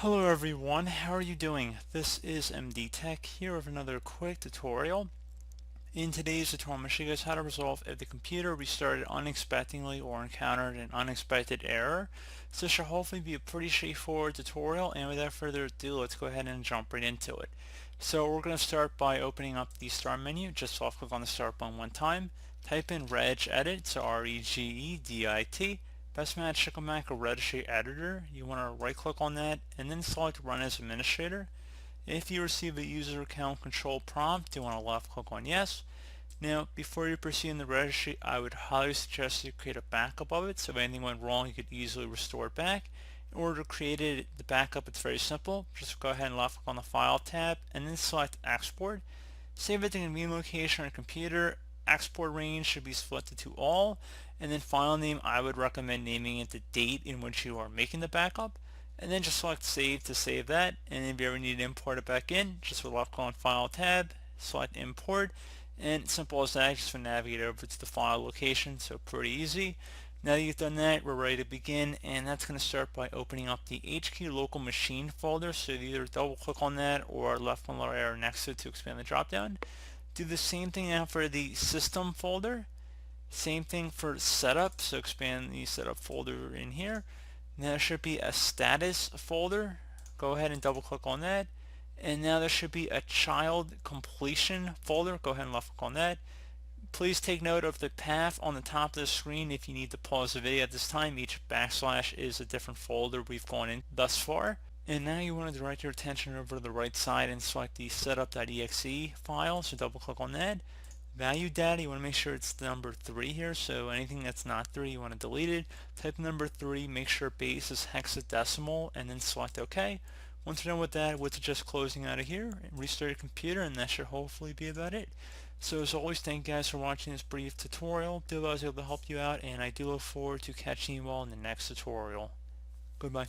Hello everyone, how are you doing? This is MD Tech here with another quick tutorial. In today's tutorial, I'm going to show you guys how to resolve if the computer restarted unexpectedly or encountered an unexpected error. So this should hopefully be a pretty straightforward tutorial, and without further ado, let's go ahead and jump right into it. So we're going to start by opening up the Start menu. Just soft click on the Start button one time. Type in regedit, so regedit. Best Match Mac or Registry Editor. You want to right click on that and then select Run as Administrator. If you receive a user account control prompt, you want to left click on Yes. Now, before you proceed in the registry, I would highly suggest you create a backup of it, so if anything went wrong, you could easily restore it back. In order to create the backup, it's very simple. Just go ahead and left click on the File tab and then select Export. Save it to the convenient location on your computer. Export range should be selected to all, and then file name, I would recommend naming it the date in which you are making the backup, and then just select Save to save that. And if you ever need to import it back in, just with left click on File tab, select Import, and simple as that. Just navigate over to the file location, so pretty easy. Now that you've done that, we're ready to begin, and that's going to start by opening up the HKey local machine folder. So either double click on that or left one little arrow next to it to expand the drop down. Do the same thing now for the system folder. Same thing for setup, so expand the setup folder in here. Now there should be a status folder. Go ahead and double click on that. And now there should be a child completion folder. Go ahead and left click on that. Please take note of the path on the top of the screen. If you need to pause the video at this time, each backslash is a different folder we've gone in thus far. And now you want to direct your attention over to the right side and select the setup.exe file, so double click on that. Value data, you want to make sure it's the number 3 here, so anything that's not 3 you want to delete it. Type number 3, make sure base is hexadecimal, and then select OK. Once you're done with that, with just closing out of here, restart your computer, and that should hopefully be about it. So as always, thank you guys for watching this brief tutorial. Do I was able to help you out, and I do look forward to catching you all in the next tutorial. Goodbye.